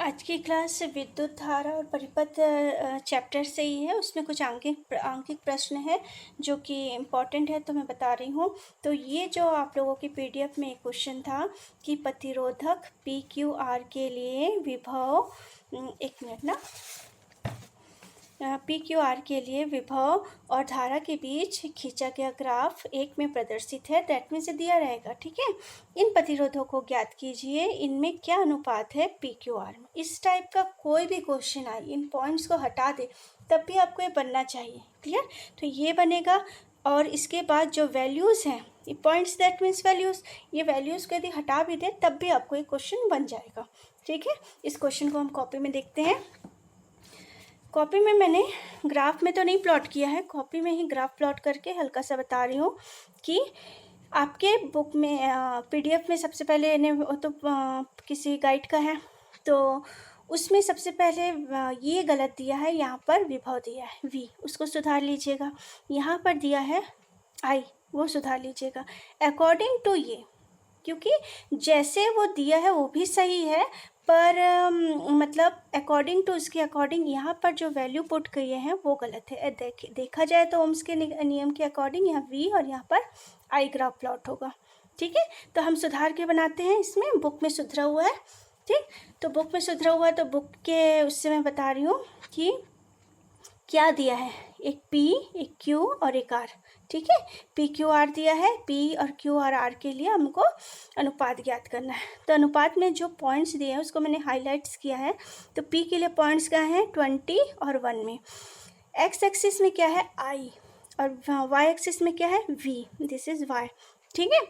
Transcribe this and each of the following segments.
आज की क्लास विद्युत धारा और परिपथ चैप्टर से ही है। उसमें कुछ आंकिक प्रश्न है जो कि इम्पॉर्टेंट है, तो मैं बता रही हूँ। तो ये जो आप लोगों की पीडीएफ में एक क्वेश्चन था कि प्रतिरोधक पी क्यू आर के लिए विभव, एक मिनट ना, पी क्यू आर के लिए विभव और धारा के बीच खींचा गया ग्राफ एक में प्रदर्शित है। दैट मीन्स दिया रहेगा, ठीक है। इन प्रतिरोधों को ज्ञात कीजिए, इनमें क्या अनुपात है पी क्यू आर में। इस टाइप का कोई भी क्वेश्चन आए, इन पॉइंट्स को हटा दे तब भी आपको ये बनना चाहिए। क्लियर? तो ये बनेगा और इसके बाद जो वैल्यूज़ हैं, ये पॉइंट्स दैट मीन्स वैल्यूज़, ये वैल्यूज़ को यदि हटा भी दे तब भी आपको ये क्वेश्चन बन जाएगा, ठीक है। इस क्वेश्चन को हम कॉपी में देखते हैं। कॉपी में मैंने ग्राफ में तो नहीं प्लॉट किया है, कॉपी में ही ग्राफ प्लॉट करके हल्का सा बता रही हूँ कि आपके बुक में पीडीएफ में सबसे पहले तो किसी गाइड का है, तो उसमें सबसे पहले ये गलत दिया है, यहाँ पर विभव दिया है v, उसको सुधार लीजिएगा। यहाँ पर दिया है i, वो सुधार लीजिएगा अकॉर्डिंग टू ये, क्योंकि जैसे वो दिया है वो भी सही है, पर मतलब अकॉर्डिंग टू उसके अकॉर्डिंग यहाँ पर जो वैल्यू पुट किए हैं वो गलत है। देखा जाए तो ओम्स के नियम के अकॉर्डिंग यहाँ v और यहाँ पर i ग्राफ प्लॉट होगा, ठीक है। तो हम सुधार के बनाते हैं, इसमें बुक में सुधरा हुआ है, ठीक। तो बुक में सुधरा हुआ है, तो बुक के उससे मैं बता रही हूँ कि क्या दिया है, एक P, एक Q और एक R, ठीक है। P Q R दिया है, P और Q और R के लिए हमको अनुपात ज्ञात करना है। तो अनुपात में जो पॉइंट्स दिए हैं उसको मैंने हाईलाइट्स किया है। तो P के लिए पॉइंट्स क्या हैं, 20 और 1 में। X एक्सिस में क्या है, I, और Y एक्सिस में क्या है, V, दिस इज Y, ठीक है।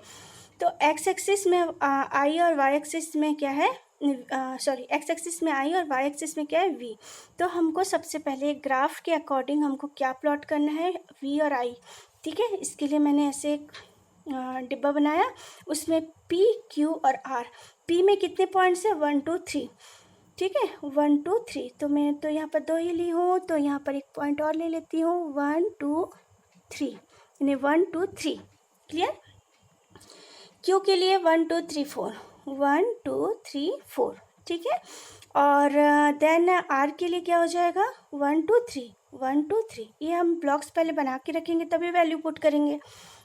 तो X एक्सिस में I और Y एक्सिस में क्या है, एक्स एक्सिस में आई और वाई एक्सिस में क्या है, वी। तो हमको सबसे पहले ग्राफ के अकॉर्डिंग हमको क्या प्लॉट करना है, वी और आई, ठीक है। इसके लिए मैंने ऐसे एक डिब्बा बनाया, उसमें पी, क्यू और आर। पी में कितने पॉइंट्स है, 1 2 3, ठीक है, 1 2 3। तो मैं तो यहाँ पर 2 ही ली हूँ, तो यहाँ पर एक पॉइंट और ले लेती हूँ, 1 2 3, यानी 1 2 3। क्लियर? क्यू के लिए 1 2 3 4, 1 2 3 4, ठीक है। और देन आर के लिए क्या हो जाएगा, 1 2 3, 1 2 3। ये हम ब्लॉक्स पहले बना के रखेंगे तभी वैल्यू पुट करेंगे।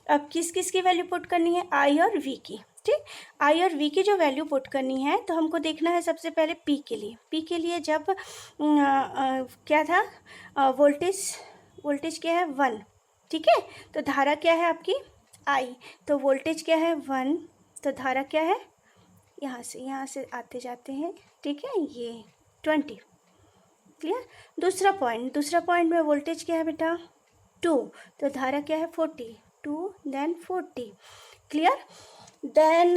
अब किस किस की वैल्यू पुट करनी है, आई और वी की, ठीक। आई और वी की जो वैल्यू पुट करनी है, तो हमको देखना है सबसे पहले पी के लिए। पी के लिए जब क्या था, वोल्टेज क्या है, 1, ठीक है। तो धारा क्या है आपकी, आई, तो वोल्टेज क्या है, 1, तो धारा क्या है, यहाँ से आते जाते हैं, ठीक है, ये 20। क्लियर? दूसरा पॉइंट में वोल्टेज क्या है बेटा, 2, तो धारा क्या है, 40, 2 then 40। Clear? Then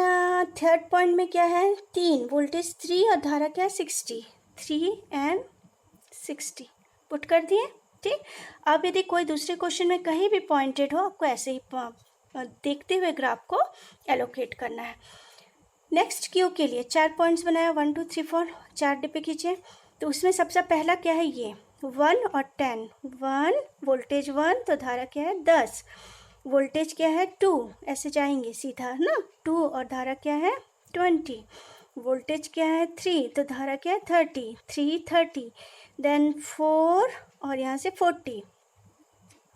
third point में क्या है, 3, वोल्टेज 3 और धारा क्या है, 60, 3 एंड 60 पुट कर दिए, ठीक। अब यदि कोई दूसरे क्वेश्चन में कहीं भी पॉइंटेड हो, आपको ऐसे ही देखते हुए ग्राफ को एलोकेट करना है। नेक्स्ट क्यू के लिए 4 पॉइंट्स बनाया, 1 2 3 4, 4 डिब्बे खींचे। तो उसमें सबसे पहला क्या है, ये 1 और 10, 1 वोल्टेज 1, तो धारा क्या है, 10, वोल्टेज क्या है, 2, ऐसे जाएंगे सीधा ना, 2 और धारा क्या है, 20, वोल्टेज क्या है, 3, तो धारा क्या है, 30, 3 30, देन 4 और यहाँ से 40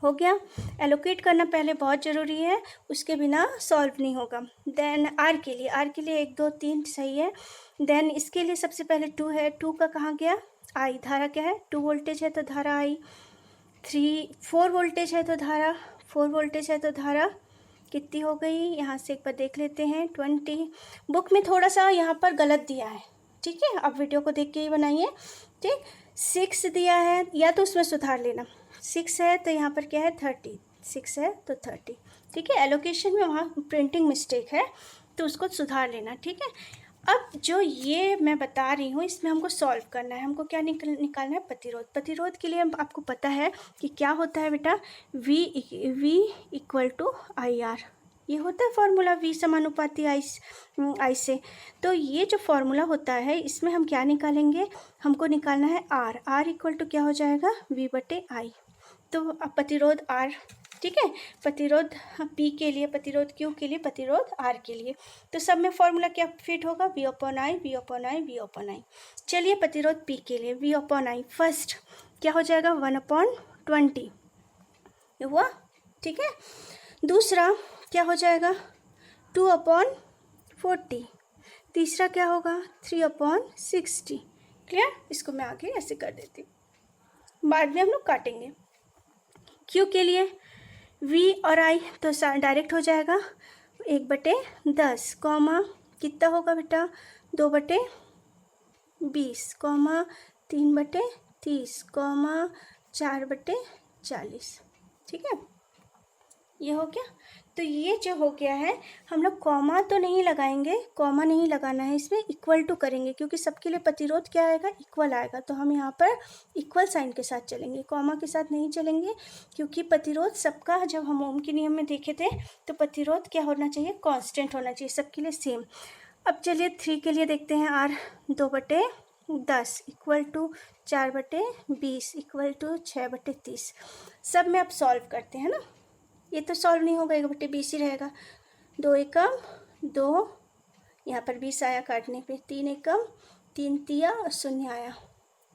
हो गया। एलोकेट करना पहले बहुत ज़रूरी है, उसके बिना सॉल्व नहीं होगा। देन आर के लिए 1 2 3 सही है। देन इसके लिए सबसे पहले 2 है, 2 का कहाँ गया, आई, धारा क्या है, 2 वोल्टेज है तो धारा आई, 4 वोल्टेज है तो धारा, 4 वोल्टेज है तो धारा कितनी हो गई, यहाँ से एक बार देख लेते हैं, 20। बुक में थोड़ा सा यहाँ पर गलत दिया है, ठीक है, अब वीडियो को देख के ही बनाइए, ठीक। 6 दिया है, या तो उसमें सुधार लेना, 6 है तो यहाँ पर क्या है, 30, 6 है तो 30, ठीक है। एलोकेशन में वहाँ प्रिंटिंग मिस्टेक है तो उसको सुधार लेना, ठीक है। अब जो ये मैं बता रही हूँ, इसमें हमको सॉल्व करना है, हमको क्या निकालना है, प्रतिरोध के लिए आपको पता है कि क्या होता है बेटा, V equal to I R, ये होता है फॉर्मूला, V समानुपाती आई से। तो ये जो फॉर्मूला होता है, इसमें हम क्या निकालेंगे, हमको निकालना है R इक्वल टू क्या हो जाएगा, V बटे आई। तो अब प्रतिरोध R, ठीक ठीक है, प्रतिरोध P के लिए, प्रतिरोध Q के लिए, प्रतिरोध R के लिए। तो सब में फॉर्मूला क्या फिट होगा, V upon I, V upon I, V upon I. चलिए प्रतिरोध P के लिए V अपॉन आई, फर्स्ट क्या हो जाएगा 1/20, ये हुआ, ठीक है। दूसरा क्या हो जाएगा 2/40, तीसरा क्या होगा 3/60। क्लियर, इसको मैं आगे ऐसे कर देती हूँ, बाद में हम लोग काटेंगे। Q के लिए V और I तो डायरेक्ट हो जाएगा 1/10, कॉमा कितना होगा बेटा 2/20, कॉमा 3/30, कॉमा 4/40, ठीक है, ये हो गया। तो ये जो हो गया है, हम लोग कॉमा तो नहीं लगाएंगे, कॉमा नहीं लगाना है इसमें, इक्वल टू करेंगे, क्योंकि सबके लिए प्रतिरोध क्या आएगा, इक्वल आएगा। तो हम यहाँ पर इक्वल साइन के साथ चलेंगे, कॉमा के साथ नहीं चलेंगे, क्योंकि प्रतिरोध सबका, जब हम ओम के नियम में देखे थे तो प्रतिरोध क्या होना चाहिए, कांस्टेंट होना चाहिए, सबके लिए सेम। अब चलिए 3 के लिए देखते हैं, R 2/10 equal to 4/20 equal to 6/30। सब में अब सॉल्व करते हैं ना, ये तो सॉल्व नहीं होगा, 1/20 ही रहेगा। 2 एकम 2, यहाँ पर 20 आया काटने पे, 3 एकम 3 तिया और 0 आया,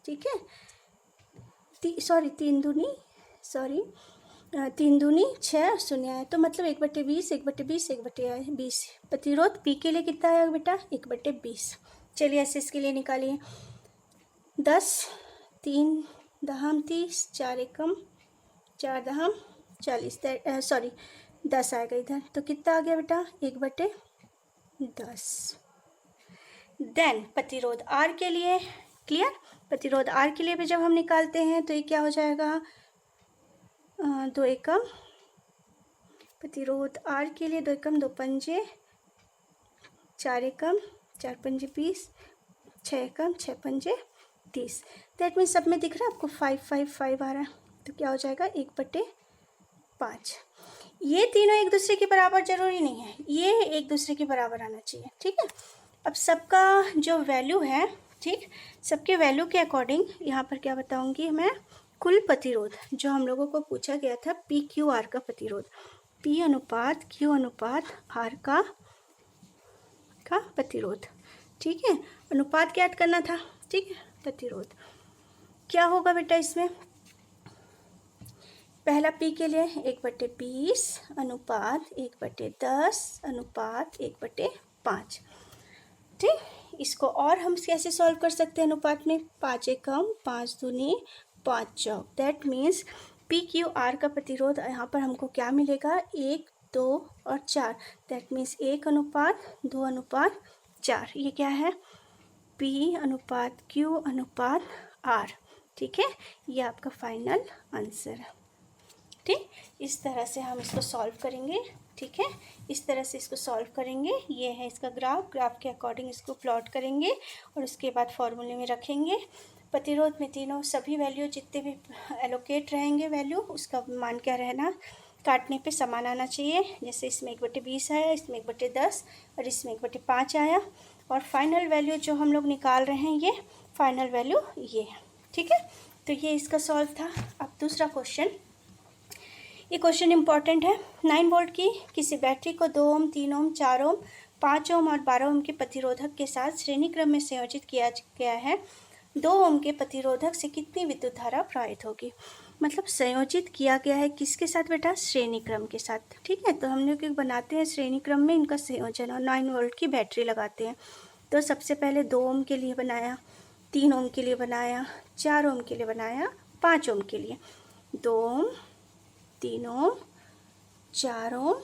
ठीक है। 3 दूनी 6 और 0 आया, तो मतलब 1/20, 1/20, 1/20। प्रतिरोध P के लिए कितना आया बेटा 1/20। चलिए ऐसे इसके लिए निकालिए, 10 3 दहम 30, 4 एकम 4 दहम 40, 10 आएगा इधर, तो कितना आ गया बेटा 1/10। देन प्रतिरोध R के लिए, क्लियर, प्रतिरोध R के लिए भी जब हम निकालते हैं तो ये क्या हो जाएगा 2 एकम, प्रतिरोध R के लिए 2 एकम 2 पंजे, 4 एकम 4 पंजे 20, 6 एकम 6 पंजे 30। दैट मीन्स सब में दिख रहा है आपको 5 5 5 आ रहा है, तो क्या हो जाएगा 1/5। ये तीनों एक दूसरे के बराबर जरूरी नहीं है, ये एक दूसरे के बराबर आना चाहिए, ठीक है। अब सबका जो वैल्यू है, ठीक, सबके वैल्यू के अकॉर्डिंग यहाँ पर क्या बताऊंगी मैं, कुल प्रतिरोध जो हम लोगों को पूछा गया था PQR का प्रतिरोध, P अनुपात Q अनुपात R का प्रतिरोध, ठीक है, अनुपात ज्ञात करना था, ठीक है। प्रतिरोध क्या होगा बेटा इसमें, पहला P के लिए 1/20 अनुपात 1/10 अनुपात 1/5, ठीक। इसको और हम कैसे सॉल्व कर सकते हैं अनुपात में, 5 एकम 5 दूनी 5 चौक, दैट मीन्स PQR का प्रतिरोध यहाँ पर हमको क्या मिलेगा 1 2 और 4, दैट मीन्स 1 अनुपात 2 अनुपात 4, ये क्या है P अनुपात Q अनुपात R, ठीक है, ये आपका फाइनल आंसर है, ठीक। इस तरह से हम इसको सॉल्व करेंगे, ठीक है, इस तरह से इसको सॉल्व करेंगे। ये है इसका ग्राफ के अकॉर्डिंग इसको प्लॉट करेंगे और उसके बाद फॉर्मूले में रखेंगे। प्रतिरोध में तीनों सभी वैल्यू जितने भी एलोकेट रहेंगे वैल्यू, उसका मान क्या रहना, काटने पे समान आना चाहिए। जैसे इसमें 1/20 आया, इसमें 1/10 और इसमें 1/5 आया, और फाइनल वैल्यू जो हम लोग निकाल रहे हैं ये फाइनल वैल्यू ये है, ठीक है। तो ये इसका सॉल्व था। अब दूसरा क्वेश्चन, ये क्वेश्चन इंपॉर्टेंट है। 9 वोल्ट की किसी बैटरी को 2 ओम 3 ओम 4 ओम 5 ओम और 12 ओम के प्रतिरोधक के साथ श्रेणी क्रम में संयोजित किया गया है। 2 ओम के प्रतिरोधक से कितनी विद्युत धारा प्रवाहित होगी, मतलब संयोजित किया गया है किसके साथ बेटा, श्रेणी क्रम के साथ, ठीक है। तो हम लोग बनाते हैं श्रेणी क्रम में इनका संयोजन, और 9 वोल्ट की बैटरी लगाते हैं। तो सबसे पहले 2 ओम के लिए बनाया, 3 ओम के लिए बनाया, 4 ओम के लिए बनाया, 5 ओम के लिए, 2 ओम 3 ओम 4 ओम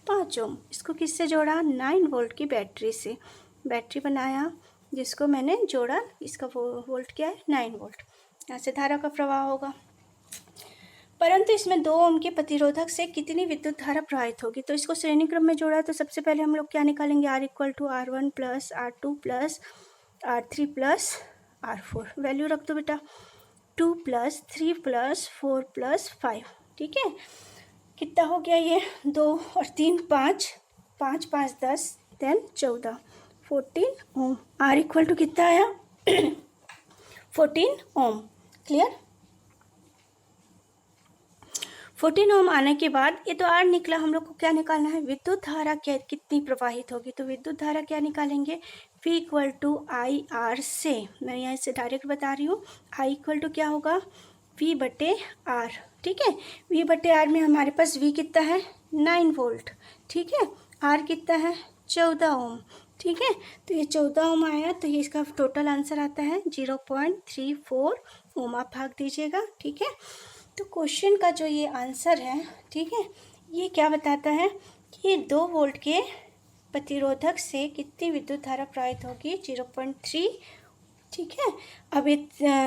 5 ओम, इसको किससे जोड़ा, 9 वोल्ट की बैटरी से बैटरी बनाया, जिसको मैंने जोड़ा, इसका वोल्ट क्या है 9 वोल्ट, यहाँ से धारा का प्रवाह होगा। परंतु इसमें 2 ओम के प्रतिरोधक से कितनी विद्युत धारा प्रवाहित होगी, तो इसको श्रेणी क्रम में जोड़ा, तो सबसे पहले हम लोग क्या निकालेंगे, R = R1 + R2 + R3 + R4, value रख दो बेटा, 2 + 3 + 4 + 5, ठीक है। कितना हो गया ये, 2 और 3 5, 5 5 10, देन 14 14 ओम, R = कितना आया 14 ओम, क्लियर। 14 ओम आने के बाद ये तो आर निकला, हम लोग को क्या निकालना है, विद्युत धारा क्या कितनी प्रवाहित होगी। तो विद्युत धारा क्या निकालेंगे, V equal to I R से, मैं यहाँ से डायरेक्ट बता रही हूँ, I इक्वल टू क्या होगा, V बटे आर। ठीक है, V बटे आर में हमारे पास V कितना है 9 वोल्ट, ठीक है, R कितना है 14 ओम। ठीक है, तो ये 14 ओम आया, तो ये इसका टोटल आंसर आता है 0.34 ओम। आप भाग दीजिएगा। ठीक है, तो क्वेश्चन का जो ये आंसर है, ठीक है, ये क्या बताता है कि 2 वोल्ट के प्रतिरोधक से कितनी विद्युत धारा प्रवाहित होगी, 0.3। ठीक है, अब ये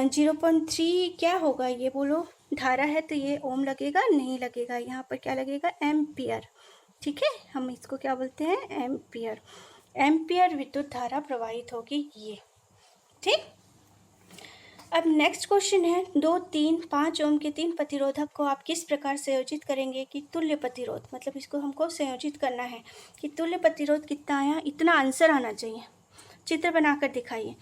0.3 क्या होगा, ये बोलो, धारा है तो ये ओम लगेगा, नहीं लगेगा, यहाँ पर क्या लगेगा, एम्पियर। ठीक है, हम इसको क्या बोलते हैं, एम्पियर। एम्पियर विद्युत धारा प्रवाहित होगी ये। ठीक, अब नेक्स्ट क्वेश्चन है, 2, 3, 5 ओम के 3 प्रतिरोधक को आप किस प्रकार संयोजित करेंगे कि तुल्य प्रतिरोध, मतलब इसको हमको संयोजित करना है कि तुल्य प्रतिरोध कितना आया, इतना आंसर आना चाहिए। चित्र बनाकर दिखाइए।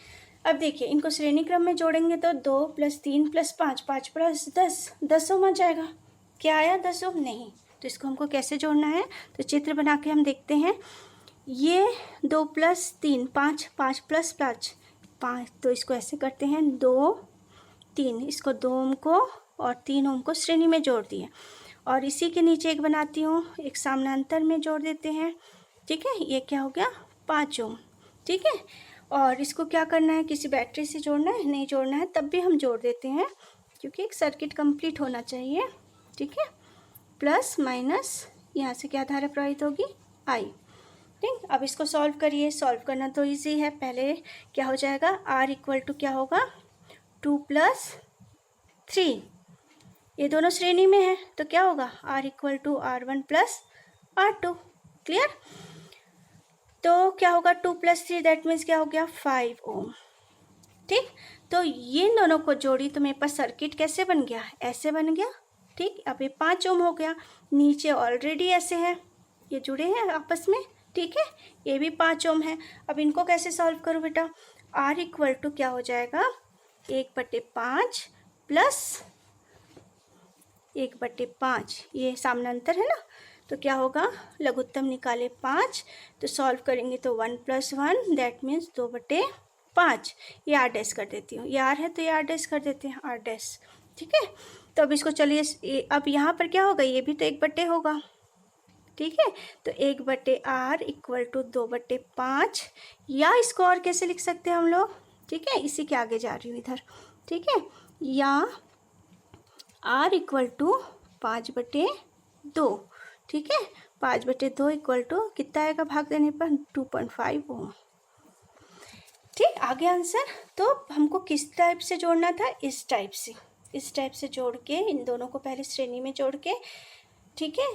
अब देखिए, इनको श्रेणी क्रम में जोड़ेंगे तो 2 + 3 + 5, 5 + 10, 10 ओम आ जाएगा। क्या आया, 10 ओम नहीं। तो इसको हमको कैसे जोड़ना है, तो चित्र बना के हम देखते हैं। ये 2 + 3, 5, 5 + 5, 5, तो इसको ऐसे करते हैं, 2, 3, इसको 2 ओम को और 3 ओम को श्रेणी में जोड़ दिए, और इसी के नीचे एक बनाती हूँ, एक समानांतर में जोड़ देते हैं। ठीक है, ये क्या हो गया, 5 ओम। ठीक है, और इसको क्या करना है, किसी बैटरी से जोड़ना है, नहीं जोड़ना है तब भी हम जोड़ देते हैं, क्योंकि एक सर्किट कंप्लीट होना चाहिए। ठीक है, प्लस माइनस, यहाँ से क्या धारा प्रवाहित होगी, आई। ठीक, अब इसको सॉल्व करिए। सॉल्व करना तो इजी है। पहले क्या हो जाएगा, R इक्वल टू क्या होगा, 2 + 3, ये दोनों श्रेणी में है तो क्या होगा, R equal to R1 + R2। Clear, तो क्या होगा, 2 + 3 दैट मीन्स क्या हो गया, 5 ओम। ठीक, तो ये दोनों को जोड़ी तो मेरे पास सर्किट कैसे बन गया, ऐसे बन गया। ठीक, अब ये 5 ओम हो गया, नीचे ऑलरेडी ऐसे है, ये जुड़े हैं आपस में। ठीक है, ये भी 5 ओम है। अब इनको कैसे सॉल्व करूँ बेटा, R इक्वल टू क्या हो जाएगा, 1/5 + 1/5, ये समानांतर है ना, तो क्या होगा, लघुत्तम निकाले 5, तो सॉल्व करेंगे तो 1 + 1 दैट मीन्स 2/5। ये R डैश कर देती हूँ, ये R है तो ये R डैश कर देते हैं, R डैश। ठीक है, तो अब इसको चलिए, अब यहाँ पर क्या होगा, ये भी तो 1/, होगा। ठीक है, तो 1/R इक्वल टू 2/5, या इसको और कैसे लिख सकते हैं हम लोग। ठीक है, इसी के आगे जा रही हूँ इधर। ठीक है, या R इक्वल टू 5/2। ठीक है, 5/2 इक्वल टू कितना आएगा, भाग देने पर 2.5 ओम। ठीक, आगे आंसर। तो हमको किस टाइप से जोड़ना था, इस टाइप से, इस टाइप से जोड़ के, इन दोनों को पहले श्रेणी में जोड़ के, ठीक है,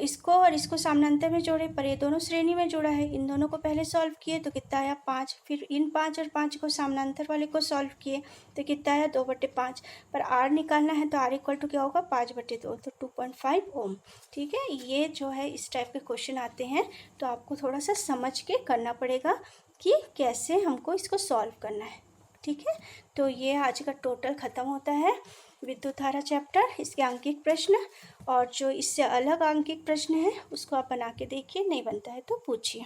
इसको और इसको समानांतर में जोड़े, पर ये दोनों श्रेणी में जोड़ा है, इन दोनों को पहले सॉल्व किए तो कितना आया, 5, फिर इन 5 और 5 को समानांतर वाले को सॉल्व किए तो कितना आया, 2/5, पर R निकालना है तो R इक्वल टू क्या होगा, 5/2, तो 2.5 ओम। ठीक है, ये जो है इस टाइप के क्वेश्चन आते हैं, तो आपको थोड़ा सा समझ के करना पड़ेगा कि कैसे हमको इसको सॉल्व करना है। ठीक है, तो ये आज का टोटल ख़त्म होता है विद्युत धारा चैप्टर, इसके आंकिक प्रश्न, और जो इससे अलग आंकिक प्रश्न है उसको आप बना के देखिए, नहीं बनता है तो पूछिए।